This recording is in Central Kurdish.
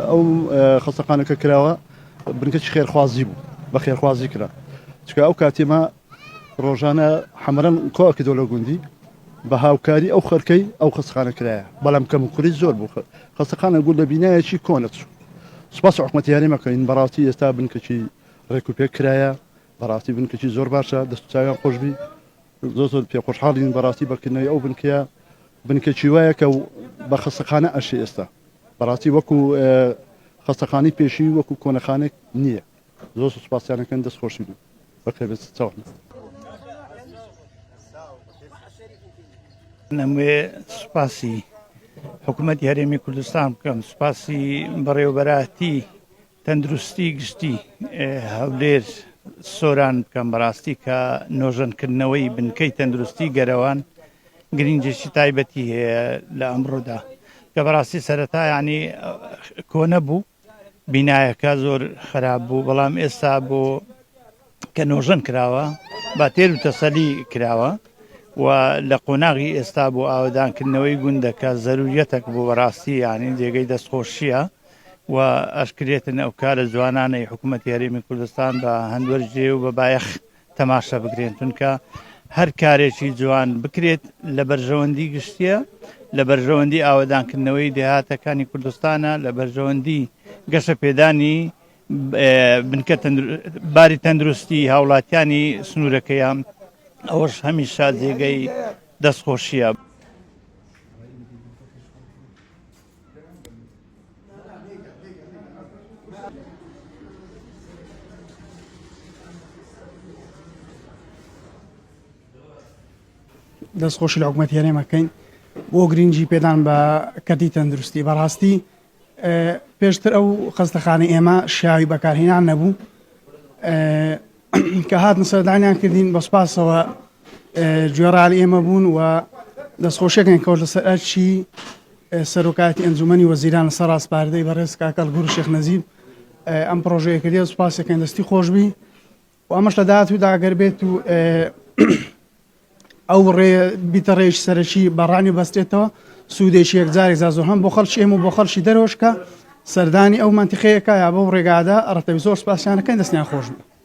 ئەو خەستەخانەکە کراوە بنکەی خێرخوازی بوو بە خێرخوازی کرا چکە ئەو کاتێمە ڕۆژانە حەمەرەن کۆکردۆ لە گوندی بە هاوکاری ئەو خەرکەی ئەو خەستەخانە کرایە بەڵام کەم و کوری زۆر بوو خەستەخانە گوڵ لە بینایەکی کۆنە سوپاس حکومەتی یاریمەکەین بەڕاستی ئێستا بنکەی ڕێکوپێک کرایە بەڕاستی بنکەی زۆر باشە دەستوچاویان خۆشببی زۆر پێ خۆشحاڵین بەڕاستی بەکردنەوەی ئەو بنکەیە بنکەی وایە کە بە خەستەخانە ئەشی ئێستا بەڕاستی وەکو خەستەخانەی پێشی وەکو کۆنەخانێک نییە زۆر سوپاسیانەکەن دەست خۆشی بوو بەخێبێت چاوە نەموێ سوپاسی حکوومەتی هەرێمی کوردستان بکەم سوپاسی بەڕێوەبەراتی تەندروستی گشتی هەولێر سۆران بکەم بەڕاستی کە نۆژەنکردنەوەی بنکەی تەندروستی گەرەوان گرنگێکی تایبەتی هەیە لە ئەمڕۆدا کە بەڕاستی سەرەتا یعنی کۆنە بوو بینایەکە زۆر خراپ بوو بەڵام ئێستا بۆ کە نۆژەن کراوە با تێر و تەسەلی کراوە و لە قۆناغی ئێستا بۆ ئاوادانکردنەوەی گوندەکە زەروریەتێک بوو بەڕاستی یعنی جێگەی دەستخۆشیە و ئەشکرێتن ئەو کارە جوانانەی حکوومەتی هەرێمی کوردستان بە هەندوەرجێ و بە بایەخ تەماشا بگرێن چونکە هەر کارێکی جوان بکرێت لە بەرژەوەندی گشتیە لە بەرژەوەندی ئاوادانکردنەوەی دێهاتەکانی کوردستانە لە بەرژەوەندی گەشە پێدانی بنکە باری تەندروستی هاوڵاتیانی سنوورەکەیان ئەوەش هەمیشە جێگەی دەستخۆشیە. دەستخۆشی لە حکوومەتی هەرێمەکەین بۆ گرنگی پێدان بە کەتی تەندروستی بەڕاستی پێشتر ئەو خەستەخانەی ئێمە شیاوی بەکارهێنان نەبوو کە هاتن سەردانیان کردین بە سوپاسەوە گوێڕالی ئێمە بوون و دەستخۆشیەکەین کەوت لەسەر ئەرچی سەرۆکاتی ئەنجومەنی وەزیران لەسەر ڕاستپاردەی بەڕێز کاکە ئەلگوڕ شێخ نەزیب ئەم پرۆژەیە کردی سوپاسەکەین دەستی خۆشببی و ئەمەش لە داهاتوودا ئەگەر بێت و ئەو ڕێ بیتە ڕێژ سەرەکی بەڕانی بەستێتەوە سوودێکی یەکجارێک زۆر هەم بۆ خەڵکی ئێمە و بۆ خەڵکی دەرەوەشکە سەردانی ئەو مانتیقەیەکە یا بەو ڕێگادا ڕەتەوی زۆر سوپاسیانەکەین دەستیان خۆش بوو.